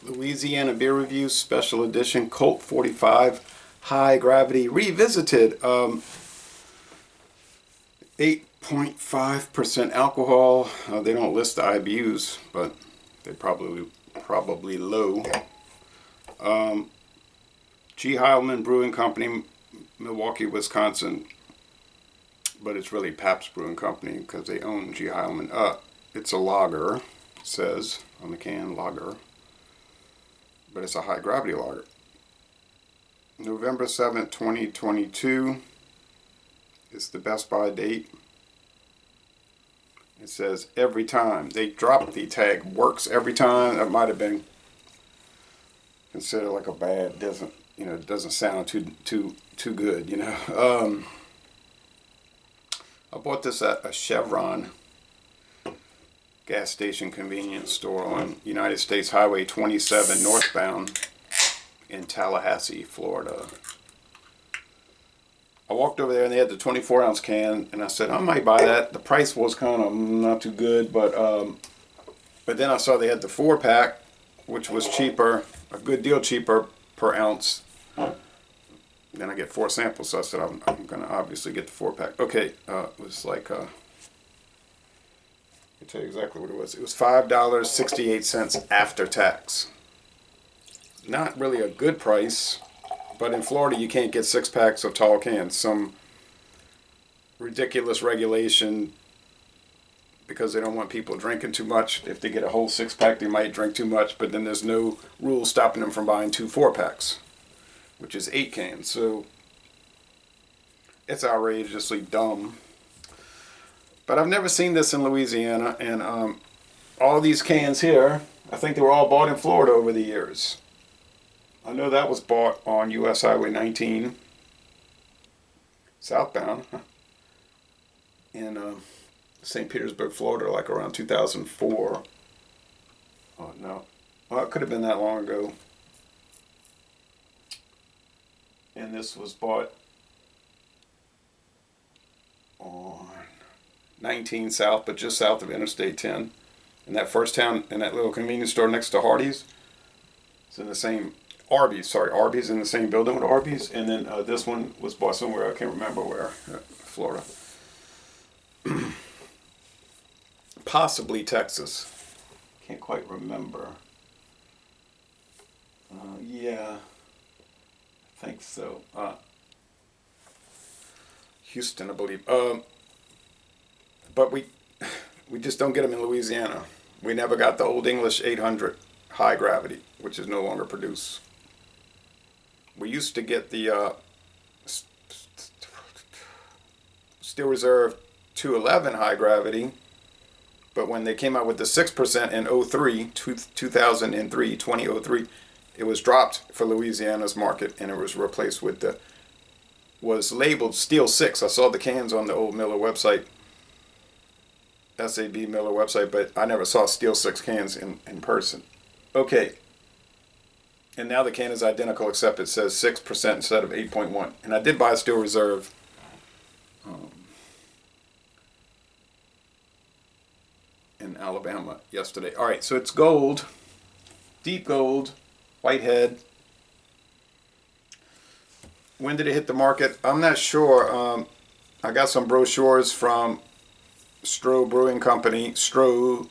Louisiana Beer Review Special Edition Colt 45 High Gravity Revisited. 8.5% alcohol. They don't list the IBUs, but they probably low. G. Heilman Brewing Company, Milwaukee, Wisconsin. But it's really Pabst Brewing Company because they own G. Heilman. It's a lager, it says on the can, lager. But it's a high gravity lager. November 7th, 2022 is the Best Buy date. It says every time. They dropped the tag, works every time. That might have been considered like a bad, it doesn't sound too good, I bought this at a Chevron gas station convenience store on United States Highway 27 northbound in Tallahassee, Florida. I walked over there and they had the 24-ounce can, and I said, I might buy that. The price was kind of not too good, but then I saw they had the 4-pack, which was cheaper, a good deal cheaper per ounce. Then I get 4 samples, so I said, I'm going to obviously get the 4-pack. Okay, it was like, I'll tell you exactly what it was. It was $5.68 after tax. Not really a good price, but in Florida you can't get 6-packs of tall cans. Some ridiculous regulation because they don't want people drinking too much. If they get a whole 6-pack, they might drink too much, but then there's no rule stopping them from buying 2 4-packs, which is 8 cans. So it's outrageously dumb. But I've never seen this in Louisiana, and all these cans here, I think they were all bought in Florida over the years. I know that was bought on US Highway 19, southbound, in St. Petersburg, Florida, like around 2004. Oh, no. Well, it could have been that long ago. And this was bought on 19 South, but just south of Interstate 10. In that first town, in that little convenience store next to Hardee's. It's in the same, Arby's in the same building with Arby's. And then this one was bought somewhere, I can't remember where, Florida. Possibly Texas. Can't quite remember. Yeah, I think so. Houston, I believe. But we just don't get them in Louisiana. We never got the Old English 800 high gravity, which is no longer produced. We used to get the Steel Reserve 211 high gravity, but when they came out with the 6% in 2003, it was dropped for Louisiana's market, and it was replaced with was labeled Steel 6. I saw the cans on the old Miller website, SAB Miller website, but I never saw Steel 6 cans in person. Okay. And now the can is identical, except it says 6% instead of 8.1. And I did buy a Steel Reserve in Alabama yesterday. All right, so it's gold, deep gold, white head. When did it hit the market? I'm not sure. I got some brochures from Stroh Brewing Company, Stroh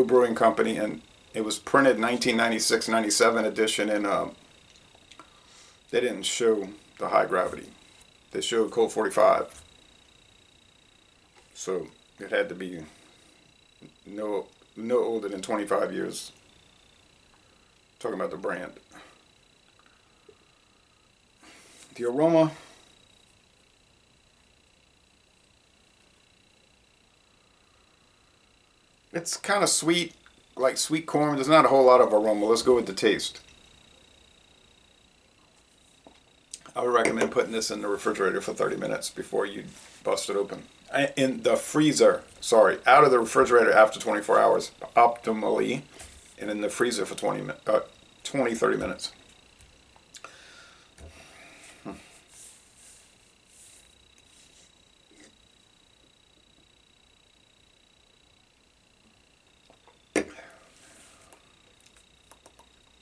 Brewing Company, and it was printed 1996-97 edition, and they didn't show the high gravity. They showed Colt 45. So it had to be no older than 25 years. Talking about the brand. The aroma, it's kind of sweet, like sweet corn. There's not a whole lot of aroma. Let's go with the taste. I would recommend putting this in the refrigerator for 30 minutes before you bust it open. In the freezer, out of the refrigerator after 24 hours, optimally, and in the freezer for 30 minutes.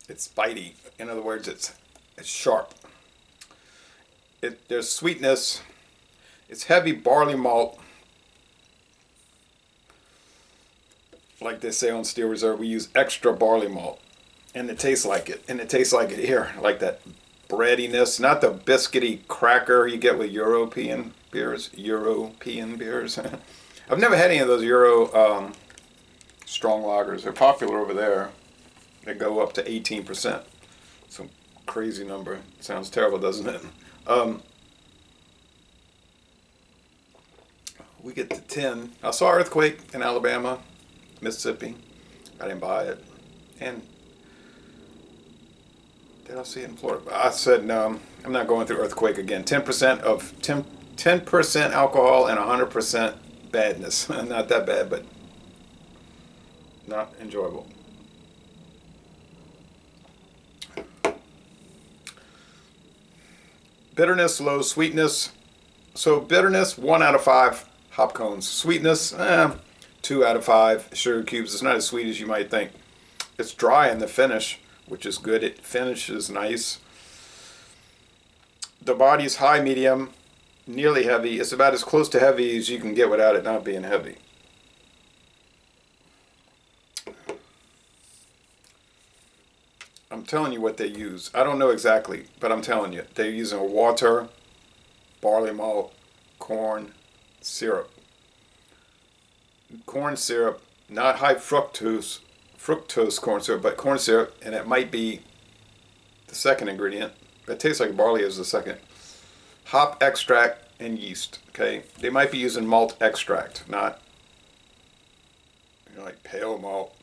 It's bitey. In other words, it's sharp. There's sweetness. It's heavy barley malt. Like they say on Steel Reserve, we use extra barley malt. And it tastes like it. And it tastes like it here. Like that breadiness. Not the biscuity cracker you get with European beers. I've never had any of those Euro strong lagers. They're popular over there. They go up to 18%. Some crazy number. Sounds terrible, doesn't it? We get to 10. I saw Earthquake in Alabama, Mississippi. I didn't buy it. And did I see it in Florida? I said, no, I'm not going through Earthquake again. 10% of 10% alcohol and 100% badness. Not that bad, but not enjoyable. Bitterness, low. Sweetness. So bitterness, 1 out of 5 hop cones. Sweetness, 2 out of 5 sugar cubes. It's not as sweet as you might think. It's dry in the finish, which is good. It finishes nice. The body is high, medium, nearly heavy. It's about as close to heavy as you can get without it not being heavy. I'm telling you what they use. I don't know exactly, but I'm telling you. They're using water, barley malt, corn, syrup. Corn syrup, not high fructose corn syrup, but corn syrup, and it might be the second ingredient. It tastes like barley is the second. Hop extract and yeast, okay? They might be using malt extract, not like pale malt.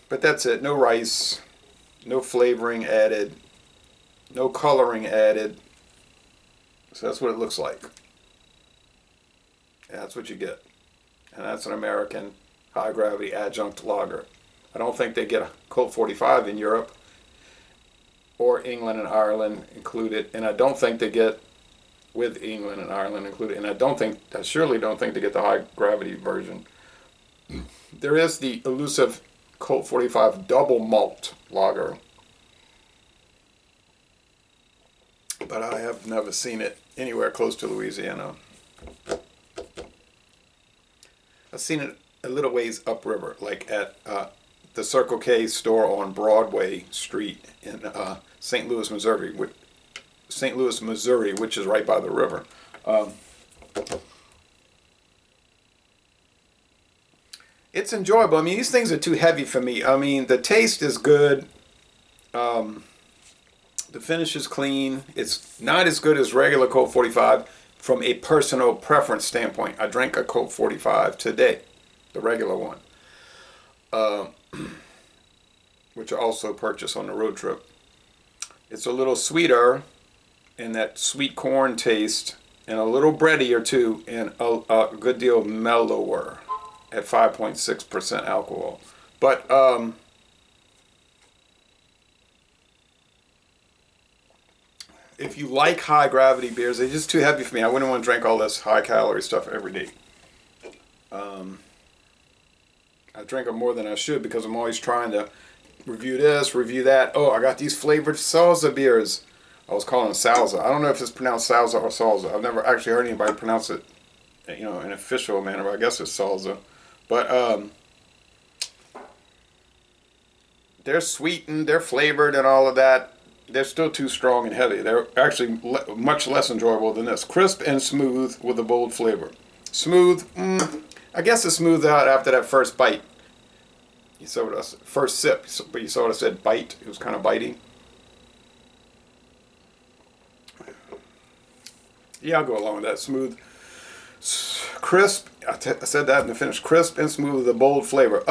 But that's it. No rice, no flavoring added, no coloring added. So that's what it looks like. And that's what you get. And that's an American high gravity adjunct lager. I don't think they get a Colt 45 in Europe or England and Ireland included. And I don't think they get with England and Ireland included. And I surely don't think they get the high gravity version. There is the elusive Colt 45 double malt lager, but I have never seen it anywhere close to Louisiana. I've seen it a little ways upriver, like at the Circle K store on Broadway Street in St. Louis, Missouri, which is right by the river. It's enjoyable. I mean, these things are too heavy for me. I mean, the taste is good. The finish is clean. It's not as good as regular Colt 45 from a personal preference standpoint. I drank a Colt 45 today, the regular one, which I also purchased on the road trip. It's a little sweeter in that sweet corn taste and a little breadier too, and a good deal mellower at 5.6% alcohol. But if you like high gravity beers, they're just too heavy for me. I wouldn't want to drink all this high calorie stuff every day. I drink them more than I should because I'm always trying to review this, review that. Oh, I got these flavored salsa beers. I was calling them salsa. I don't know if it's pronounced salsa or salsa. I've never actually heard anybody pronounce it, in an official manner. But I guess it's salsa. But they're sweetened, they're flavored and all of that. They're still too strong and heavy. They're actually much less enjoyable than this. Crisp and smooth with a bold flavor. Smooth, I guess it's smoothed out after that first bite. You saw what I said, first sip, but you saw what I said, bite. It was kind of bitey. Yeah, I'll go along with that. Smooth, crisp. I said that in the finish. Crisp and smooth with a bold flavor.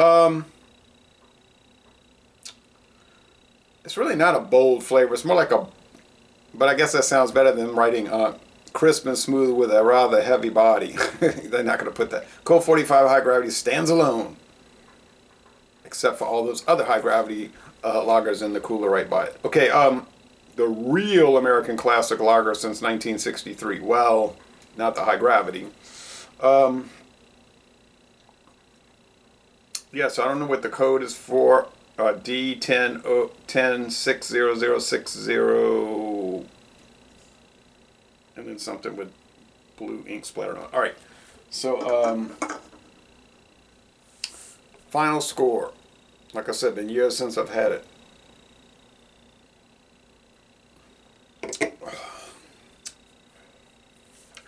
It's really not a bold flavor. It's more like but I guess that sounds better than writing crisp and smooth with a rather heavy body. They're not going to put that. Colt 45 high gravity stands alone, except for all those other high gravity lagers in the cooler right by it. Okay, the real American classic lager since 1963. Well, not the high gravity. Yeah, so I don't know what the code is for. D10-60060, and then something with blue ink splattered on it. All right, so final score. Like I said, been years since I've had it.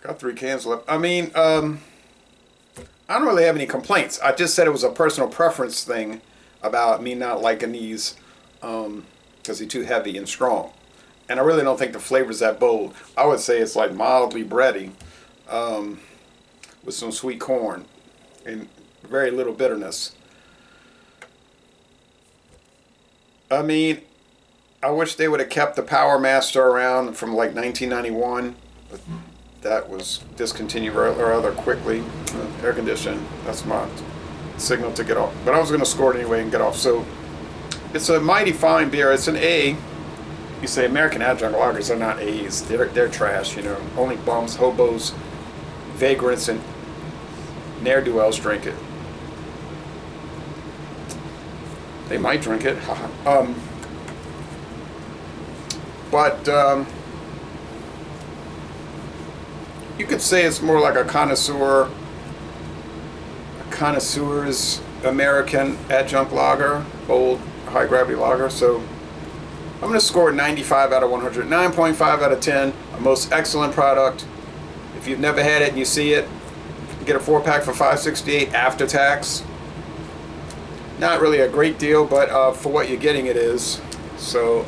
Got 3 cans left. I mean, I don't really have any complaints. I just said it was a personal preference thing about me not liking these because they're too heavy and strong. And I really don't think the flavor's that bold. I would say it's like mildly bready with some sweet corn and very little bitterness. I mean, I wish they would have kept the Power Master around from like 1991, but that was discontinued rather quickly. Air conditioning, that's my signal to get off. But I was going to score it anyway and get off. So it's a mighty fine beer. It's an A. You say American adjunct lagers are not A's. They're trash, you know. Only bums, hobos, vagrants, and ne'er-do-wells drink it. They might drink it. But you could say it's more like a connoisseur's American adjunct lager, bold, high gravity lager. So I'm going to score 95 out of 100, 9.5 out of 10. A most excellent product. If you've never had it and you see it, you get a 4-pack for $5.68 after tax. Not really a great deal, but for what you're getting, it is. So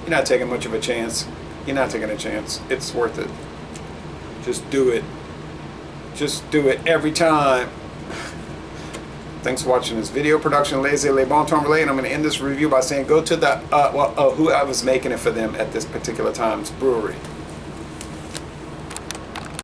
you're not taking much of a chance. You're not taking a chance. It's worth it. Just do it. Just do it every time. Thanks for watching this video. Production Lazy Le Bon Temps Relay, and I'm going to end this review by saying go to the who I was making it for them at this particular time's brewery.